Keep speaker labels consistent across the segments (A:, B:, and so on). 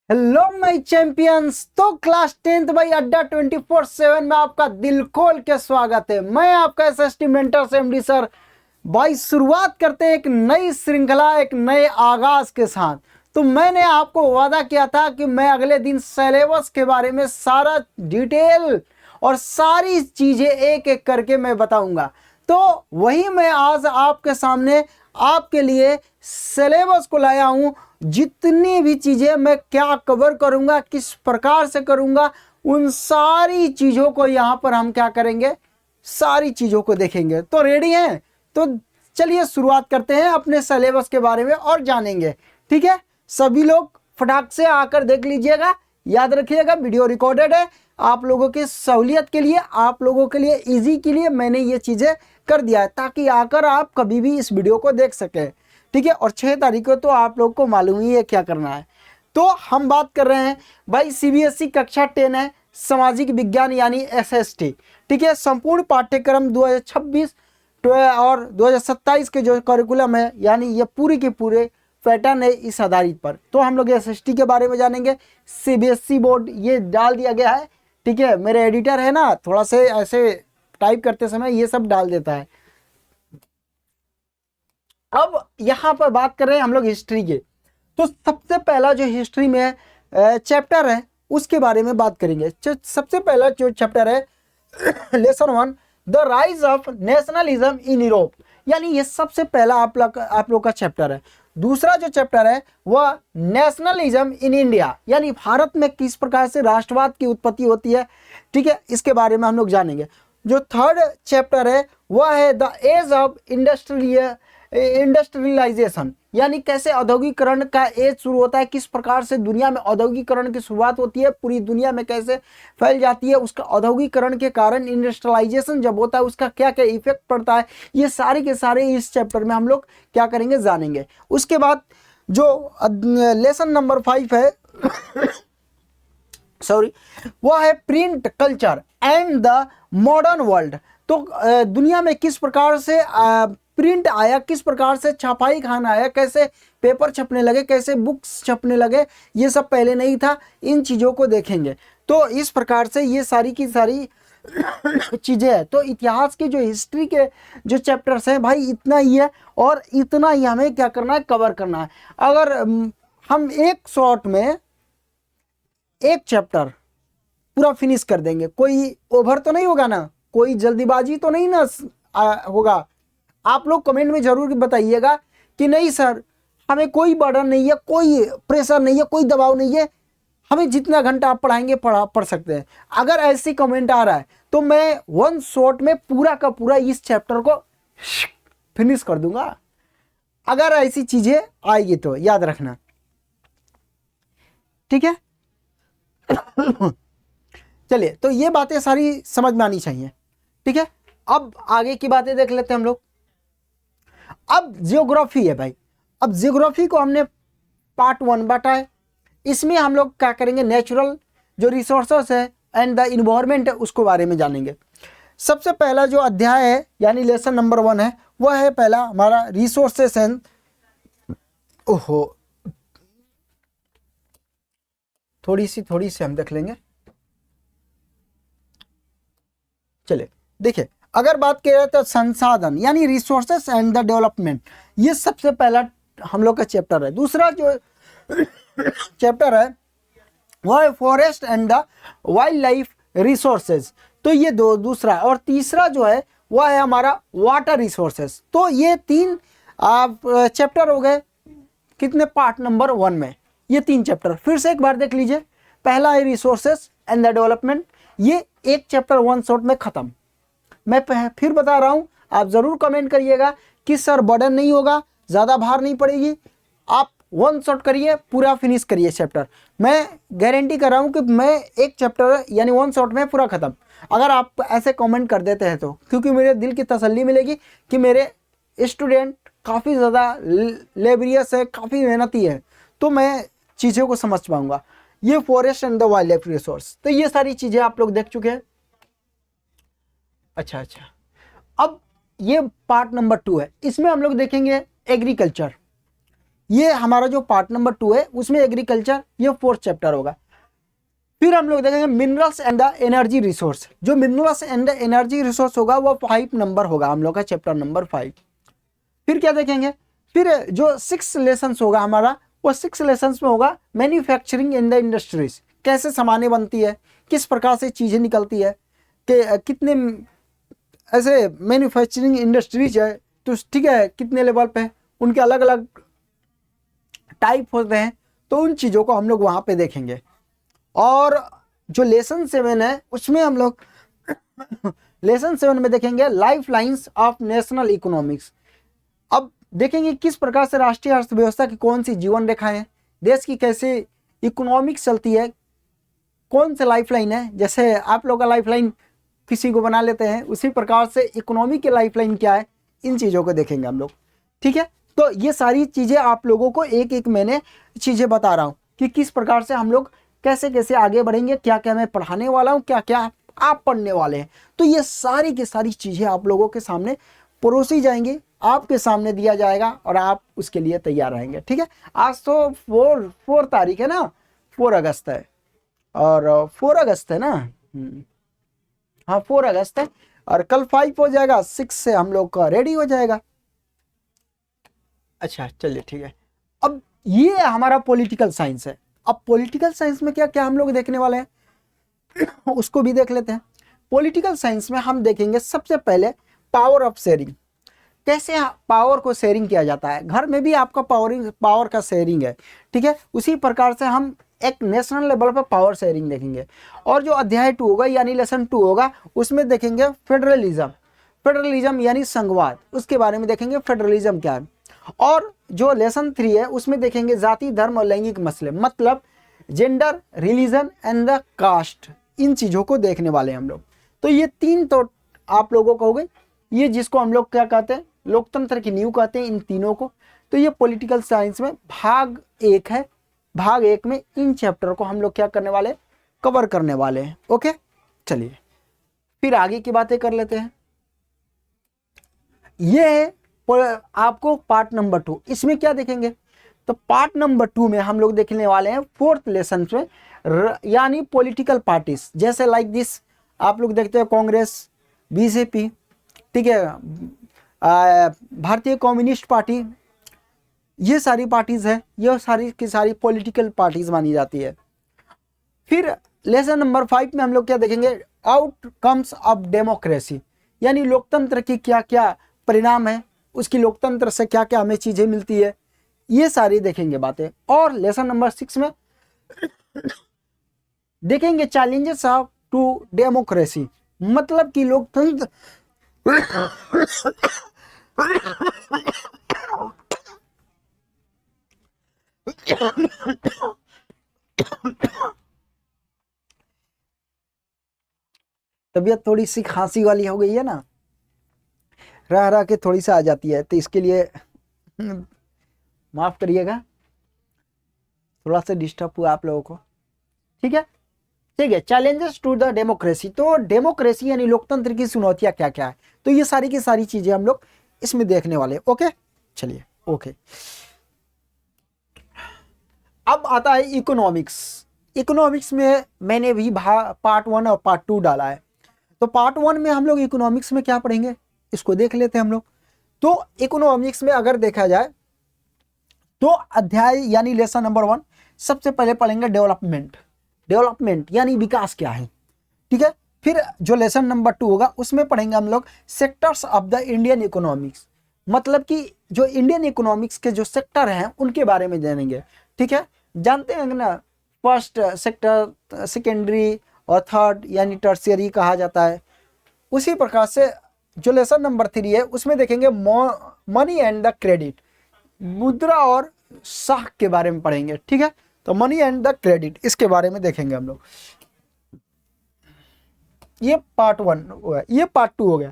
A: Hello my champions. तो class 10th भाई अड्डा 24/7 में आपका दिल खोल के स्वागत है। मैं आपका एसएसटी मेंटर से एमडी सर। भाई शुरुआत करते हैं एक नई श्रृंखला, एक नए आगाज के साथ। तो मैंने आपको वादा किया था कि मैं अगले दिन सिलेबस के बारे में सारा डिटेल और सारी चीजें एक एक करके मैं बताऊंगा। तो वही मैं आज आपके सामने आपके लिए सिलेबस को लाया हूं। जितनी भी चीजें मैं क्या कवर करूंगा, किस प्रकार से करूंगा, उन सारी चीजों को यहां पर हम क्या करेंगे, सारी चीजों को देखेंगे। तो रेडी हैं? तो चलिए शुरुआत करते हैं अपने सिलेबस के बारे में और जानेंगे। ठीक है, सभी लोग फटाक से आकर देख लीजिएगा। याद रखिएगा वीडियो रिकॉर्डेड है। आप लोगों की सहूलियत के लिए, आप लोगों के लिए इजी के लिए मैंने ये चीजें कर दिया है ताकि आकर आप कभी भी इस वीडियो को देख सकें। ठीक है, और 6 तारीख को तो आप लोग को मालूम ही है क्या करना है। तो हम बात कर रहे हैं भाई सीबीएसई कक्षा 10 है, सामाजिक विज्ञान यानी एसएसटी। ठीक है, संपूर्ण पाठ्यक्रम 2026 और 2027 के जो करिकुलम है, यानी ये पूरी के पूरे पैटर्न है इस आधारित पर। तो हम लोग एसएसटी के बारे में जानेंगे। सीबीएसई बोर्ड ये डाल दिया गया है। ठीक है, मेरे एडिटर है ना, थोड़ा से ऐसे टाइप करते समय ये सब डाल देता है। अब यहां पर बात कर रहे हैं हम लोग हिस्ट्री के। तो सबसे पहला जो हिस्ट्री में चैप्टर है उसके बारे में बात करेंगे। सबसे पहला जो चैप्टर है lesson 1, the rise of nationalism in Europe, यानी ये सबसे पहला आप लोग का चैप्टर है। दूसरा जो चैप्टर है वह नेशनलिज्म इन इंडिया, यानी भारत में किस प्रकार से राष्ट्रवाद की उत्पत्ति होती है। ठीक है, इसके बारे में हम लोग जानेंगे। जो थर्ड चैप्टर है वह है द एज ऑफ इंडस्ट्रियलाइजेशन, यानी कैसे औद्योगिकरण का एज शुरू होता है, किस प्रकार से दुनिया में औद्योगिकरण की शुरुआत होती है, पूरी दुनिया में कैसे फैल जाती है, उसका औद्योगिकरण के कारण इंडस्ट्रियलाइजेशन जब होता है उसका क्या क्या इफेक्ट पड़ता है, ये सारे के सारे इस चैप्टर में हम लोग क्या करेंगे, जानेंगे। उसके बाद जो लेसन नंबर 5 है सॉरी, वह है print culture and the modern world. तो दुनिया में किस प्रकार से प्रिंट आया, किस प्रकार से छपाई खाना आया, कैसे पेपर छपने लगे, कैसे बुक्स छपने लगे, ये सब पहले नहीं था। इन चीज़ों को देखेंगे। तो इस प्रकार से ये सारी की सारी चीज़ें हैं। तो इतिहास की जो हिस्ट्री के जो चैप्टर्स हैं भाई इतना ही है, और इतना ही हमें क्या करना है, कवर करना है। अगर हम एक शॉट में एक चैप्टर पूरा फिनिश कर देंगे, कोई ओवर तो नहीं होगा ना, कोई जल्दीबाजी तो नहीं ना होगा। आप लोग कमेंट में जरूर बताइएगा कि नहीं सर हमें कोई बर्डन नहीं है, कोई प्रेशर नहीं है, कोई दबाव नहीं है, हमें जितना घंटा आप पढ़ाएंगे पढ़ सकते हैं। अगर ऐसी कमेंट आ रहा है तो मैं वन शॉट में पूरा का पूरा इस चैप्टर को फिनिश कर दूंगा। अगर ऐसी चीजें आएगी तो याद रखना। ठीक है चलिए, तो ये बातें सारी समझ में आनी चाहिए। ठीक है, अब आगे की बातें देख लेते हैं हम लोग। अब जियोग्राफी है भाई। अब जियोग्राफी को हमने पार्ट 1 बांटा है। इसमें हम लोग क्या करेंगे, नेचुरल जो रिसोर्सेस है एंड द इन्वायरमेंट है उसको बारे में जानेंगे। सबसे पहला जो अध्याय है यानी लेसन नंबर 1 है वह है पहला हमारा रिसोर्सेस एंड, ओहो थोड़ी सी हम देख लेंगे। चलिए देखिए, अगर बात करें तो संसाधन यानी रिसोर्सेस एंड द डेवलपमेंट, ये सबसे पहला हम लोग का चैप्टर है। दूसरा जो चैप्टर है वह है forest and the wild life resources, तो ये दूसरा। और तीसरा जो है वह है हमारा वाटर रिसोर्सेज। तो ये 3 चैप्टर हो गए कितने, पार्ट नंबर 1 में ये 3 चैप्टर। फिर से एक बार देख लीजिए। पहला है रिसोर्सेज एंड द डेवलपमेंट, ये एक चैप्टर 1 शॉट में खत्म। मैं फिर बता रहा हूं, आप जरूर कमेंट करिएगा कि सर बर्डन नहीं होगा, ज्यादा भार नहीं पड़ेगी, आप 1 शॉट करिए, पूरा फिनिश करिए चैप्टर। मैं गारंटी कर रहा हूं कि मैं एक चैप्टर यानी 1 शॉट में पूरा खत्म। अगर आप ऐसे कमेंट कर देते हैं तो, क्योंकि मेरे दिल की तसल्ली मिलेगी कि मेरे स्टूडेंट काफ़ी ज़्यादा लेबरियस है, काफ़ी मेहनती है, तो मैं चीज़ों को समझ पाऊंगा। ये forest and the wild life resource, तो ये सारी चीज़ें आप लोग देख चुके हैं। अच्छा, अब ये पार्ट नंबर 2 है। इसमें हम लोग देखेंगे एग्रीकल्चर। ये हमारा जो पार्ट नंबर 2 है उसमें एग्रीकल्चर ये 4th चैप्टर होगा। फिर हम लोग देखेंगे minerals and the energy resource. जो minerals and the energy resource होगा वो 5 नंबर होगा हम लोग का, चैप्टर नंबर 5। फिर क्या देखेंगे, फिर जो 6 लेसन्स होगा हमारा, वो 6 लेसन्स में होगा मैन्युफैक्चरिंग इन द इंडस्ट्रीज। कैसे सामानें बनती है, किस प्रकार से चीज़ें निकलती है, कि कितने ऐसे मैन्युफैक्चरिंग इंडस्ट्रीज है, तो ठीक है कितने लेवल पे उनके अलग अलग टाइप होते हैं, तो उन चीज़ों को हम लोग वहाँ पे देखेंगे। और जो लेसन 7 है उसमें हम लोग लेसन 7 में देखेंगे life lines of national economics. अब देखेंगे किस प्रकार से राष्ट्रीय अर्थव्यवस्था की कौन सी जीवन रेखाएं हैं, देश की कैसे इकोनॉमिक्स चलती है, कौन सा लाइफ लाइन है। जैसे आप लोग का लाइफ लाइन किसी को बना लेते हैं, उसी प्रकार से इकोनॉमी की लाइफ लाइन क्या है, इन चीज़ों को देखेंगे हम लोग। ठीक है, तो ये सारी चीज़ें आप लोगों को एक एक मैंने चीज़ें बता रहा हूँ कि किस प्रकार से हम लोग कैसे कैसे आगे बढ़ेंगे, क्या क्या मैं पढ़ाने वाला हूँ, क्या क्या आप पढ़ने वाले हैं। तो ये सारी की सारी चीज़ें आप लोगों के सामने परोसी जाएंगी, आपके सामने दिया जाएगा और आप उसके लिए तैयार रहेंगे। ठीक है, आज तो 4 तारीख है ना, 4 अगस्त है, और 4 अगस्त है ना, हाँ 4 अगस्त है, और कल 5 हो जाएगा, 6 से हम लोग का रेडी हो जाएगा। अच्छा चलिए ठीक है। अब ये हमारा पॉलिटिकल साइंस है। अब पॉलिटिकल साइंस में क्या क्या हम लोग देखने वाले हैं उसको भी देख लेते हैं। पॉलिटिकल साइंस में हम देखेंगे सबसे पहले पावर ऑफ शेयरिंग, कैसे पावर को शेयरिंग किया जाता है। घर में भी आपका पावर का शेयरिंग है, ठीक है, उसी प्रकार से हम एक नेशनल लेवल पर पावर शेयरिंग देखेंगे। और जो अध्याय 2 होगा यानी लेसन 2 होगा, उसमें देखेंगे फेडरलिज्म यानी संघवाद, उसके बारे में देखेंगे फेडरलिज्म क्या है। और जो लेसन 3 है उसमें देखेंगे जाति धर्म और लैंगिक मसले, मतलब gender, religion and the caste, इन चीज़ों को देखने वाले हैं हम लोग। तो ये 3 तो आप लोगों को हो गई, ये जिसको हम लोग क्या कहते हैं, लोकतंत्र की नींव कहते हैं इन तीनों को। तो ये पॉलिटिकल साइंस में भाग 1 है। भाग 1 में इन चैप्टर को हम लोग क्या करने वाले, कवर करने वाले हैं। ओके चलिए फिर आगे की बातें कर लेते हैं। ये है आपको पार्ट नंबर 2। इसमें क्या देखेंगे, तो पार्ट नंबर 2 में हम लोग देखने वाले हैं 4th लेसन में, यानी पॉलिटिकल पार्टीज। जैसे लाइक दिस आप लोग देखते हैं कांग्रेस, बीजेपी, ठीक है, भारतीय कम्युनिस्ट पार्टी, ये सारी पार्टीज है, ये सारी की सारी पॉलिटिकल पार्टीज मानी जाती है। फिर लेसन नंबर 5 में हम लोग क्या देखेंगे, आउटकम्स ऑफ डेमोक्रेसी, यानी लोकतंत्र की क्या क्या परिणाम है, उसकी लोकतंत्र से क्या क्या हमें चीजें मिलती है, ये सारी देखेंगे बातें। और लेसन नंबर 6 में देखेंगे चैलेंजेस ऑफ टू डेमोक्रेसी, मतलब कि लोकतंत्र तबीयत थोड़ी सी खांसी वाली हो गई है ना, रह रह के थोड़ी सी आ जाती है, तो इसके लिए माफ करिएगा, थोड़ा सा डिस्टर्ब हुआ आप लोगों को। ठीक है ठीक है, चैलेंजेस टू द डेमोक्रेसी, तो डेमोक्रेसी यानी लोकतंत्र की चुनौतियां क्या क्या है, तो ये सारी की सारी चीजें हम लोग इसमें देखने वाले। ओके चलिए ओके। अब आता है इकोनॉमिक्स। इकोनॉमिक्स में मैंने भी पार्ट 1 और पार्ट 2 डाला है। तो पार्ट 1 में हम लोग इकोनॉमिक्स में क्या पढ़ेंगे, इसको देख लेते हैं हम लोग। तो इकोनॉमिक्स में अगर देखा जाए तो अध्याय यानी लेसन नंबर 1 सबसे पहले पढ़ेंगे डेवलपमेंट यानी विकास क्या है, ठीक है। फिर जो लेसन नंबर 2 होगा उसमें पढ़ेंगे हम लोग sectors of the Indian economics, मतलब कि जो इंडियन इकोनॉमिक्स के जो सेक्टर हैं उनके बारे में जानेंगे। ठीक है, जानते हैं ना, फर्स्ट सेक्टर, सेकेंडरी और थर्ड यानी टर्शियरी कहा जाता है। उसी प्रकार से जो लेसन नंबर 3 है उसमें देखेंगे मनी एंड द क्रेडिट, मुद्रा और साख के बारे में पढ़ेंगे। ठीक है, तो मनी एंड द क्रेडिट इसके बारे में देखेंगे हम लोग। ये पार्ट 1 हुआ, ये पार्ट 2 हो गया।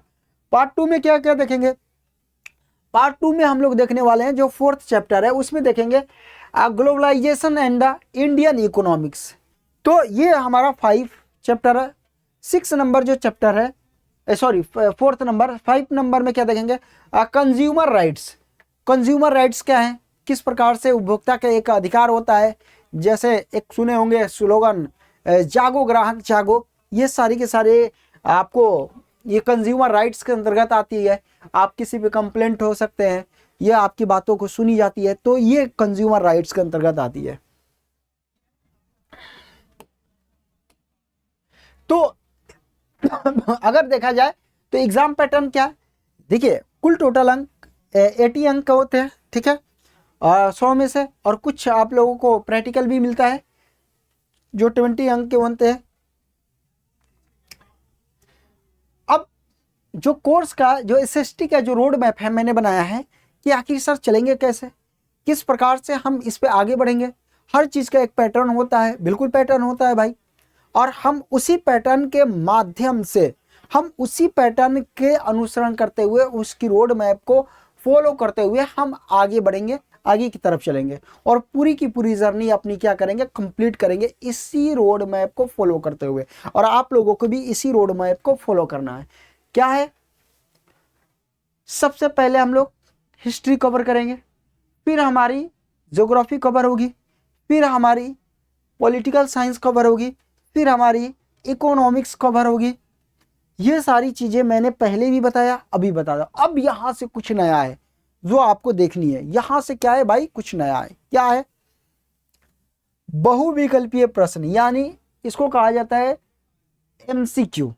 A: पार्ट 2 में क्या क्या देखेंगे, पार्ट 2 में हम लोग देखने वाले हैं जो 4th चैप्टर है उसमें देखेंगे globalisation and the Indian economics. तो ये हमारा 5 चैप्टर है। 6 नंबर जो चैप्टर है, सॉरी 4th नंबर, 5 नंबर में क्या देखेंगे, कंज्यूमर राइट्स। कंज्यूमर राइट्स क्या है, किस प्रकार से उपभोक्ता का एक अधिकार होता है, जैसे एक सुने होंगे स्लोगन जागो ग्राहक जागो, ये सारी के सारे आपको ये कंज्यूमर राइट्स के अंतर्गत आती है। आप किसी पे कंप्लेंट हो सकते हैं, ये आपकी बातों को सुनी जाती है, तो ये कंज्यूमर राइट्स के अंतर्गत आती है। तो अगर देखा जाए तो एग्जाम पैटर्न क्या है, देखिए कुल टोटल अंक 80 अंक का होते हैं, ठीक है, 100 में से, और कुछ आप लोगों को प्रैक्टिकल भी मिलता है जो 20 अंक के बनते हैं। अब जो कोर्स का जो एसएसटी का जो रोड मैप है मैंने बनाया है कि आखिर सर चलेंगे कैसे, किस प्रकार से हम इस पे आगे बढ़ेंगे। हर चीज़ का एक पैटर्न होता है, बिल्कुल पैटर्न होता है भाई, और हम उसी पैटर्न के माध्यम से, हम उसी पैटर्न के अनुसरण करते हुए, उसकी रोड मैप को फॉलो करते हुए हम आगे बढ़ेंगे, आगे की तरफ चलेंगे, और पूरी की पूरी जर्नी अपनी क्या करेंगे, कंप्लीट करेंगे इसी रोड मैप को फॉलो करते हुए। और आप लोगों को भी इसी रोड मैप को फॉलो करना है। क्या है, सबसे पहले हम लोग हिस्ट्री कवर करेंगे, फिर हमारी ज्योग्राफी कवर होगी, फिर हमारी पॉलिटिकल साइंस कवर होगी, फिर हमारी इकोनॉमिक्स कवर होगी। ये सारी चीज़ें मैंने पहले भी बताया, अभी बता दो। अब यहाँ से कुछ नया है जो आपको देखनी है। यहाँ से क्या है भाई, कुछ नया है। क्या है, बहुविकल्पीय प्रश्न, यानी इसको कहा जाता है एमसीक्यू।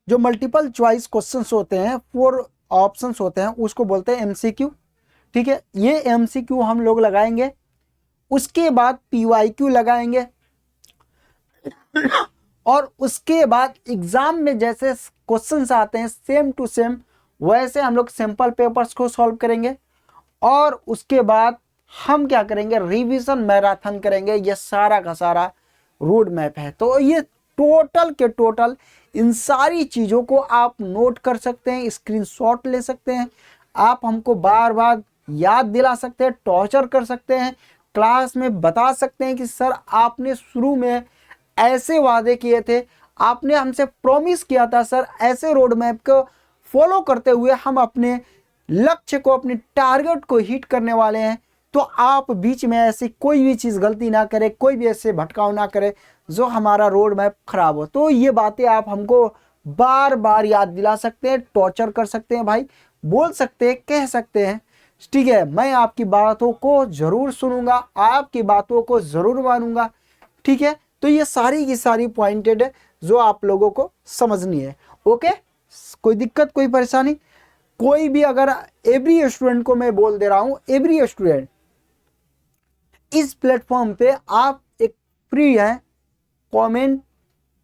A: जो मल्टीपल चॉइस क्वेश्चंस होते हैं, 4 ऑप्शंस होते हैं, उसको बोलते हैं एमसीक्यू, ठीक है। ये एमसीक्यू हम लोग लगाएंगे, उसके बाद पीवाईक्यू लगाएंगे, और उसके बाद एग्जाम में जैसे क्वेश्चंस आते हैं सेम टू सेम वैसे हम लोग सैंपल पेपर्स को सॉल्व करेंगे, और उसके बाद हम क्या करेंगे, रिवीजन मैराथन करेंगे। ये सारा का सारा रोड मैप है। तो ये टोटल के टोटल इन सारी चीज़ों को आप नोट कर सकते हैं, स्क्रीनशॉट ले सकते हैं, आप हमको बार बार याद दिला सकते हैं, टॉर्चर कर सकते हैं, क्लास में बता सकते हैं कि सर आपने शुरू में ऐसे वादे किए थे, आपने हमसे प्रॉमिस किया था सर, ऐसे रोड मैप को फॉलो करते हुए हम अपने लक्ष्य को, अपने टारगेट को हिट करने वाले हैं। तो आप बीच में ऐसी कोई भी चीज़ गलती ना करें, कोई भी ऐसे भटकाव ना करें जो हमारा रोड मैप खराब हो। तो ये बातें आप हमको बार बार याद दिला सकते हैं, टॉर्चर कर सकते हैं भाई, बोल सकते हैं, कह सकते हैं, ठीक है। मैं आपकी बातों को ज़रूर सुनूंगा, आपकी बातों को ज़रूर मानूंगा, ठीक है। तो ये सारी की सारी पॉइंटेड है जो आप लोगों को समझनी है। ओके, कोई दिक्कत, कोई परेशानी, कोई भी अगर, एवरी स्टूडेंट को मैं बोल दे रहा हूं, एवरी स्टूडेंट इस प्लेटफॉर्म पे आप एक फ्री है, कमेंट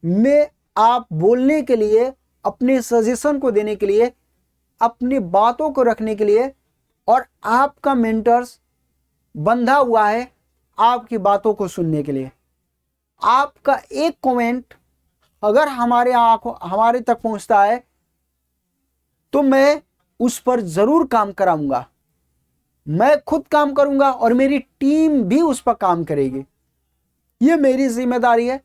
A: में आप बोलने के लिए, अपने सजेशन को देने के लिए, अपनी बातों को रखने के लिए, और आपका मेंटर्स बंधा हुआ है आपकी बातों को सुनने के लिए। आपका एक कमेंट अगर हमारे तक पहुंचता है तो मैं उस पर जरूर काम कराऊंगा, मैं खुद काम करूंगा और मेरी टीम भी उस पर काम करेगी। ये मेरी जिम्मेदारी है।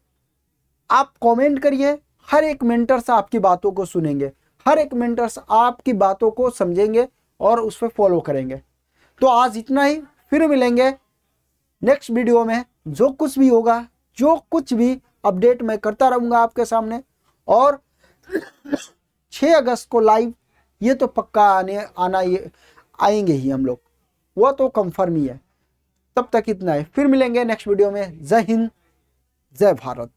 A: आप कमेंट करिए, हर एक मेंटर्स आपकी बातों को सुनेंगे, हर एक मेंटर्स आपकी बातों को समझेंगे और उस पर फॉलो करेंगे। तो आज इतना ही, फिर मिलेंगे नेक्स्ट वीडियो में। जो कुछ भी होगा, जो कुछ भी अपडेट मैं करता रहूँगा आपके सामने। और 6 अगस्त को लाइव ये तो पक्का आएंगे ही हम लोग, वो तो कंफर्म ही है। तब तक इतना है, फिर मिलेंगे नेक्स्ट वीडियो में। जय हिंद, जय भारत।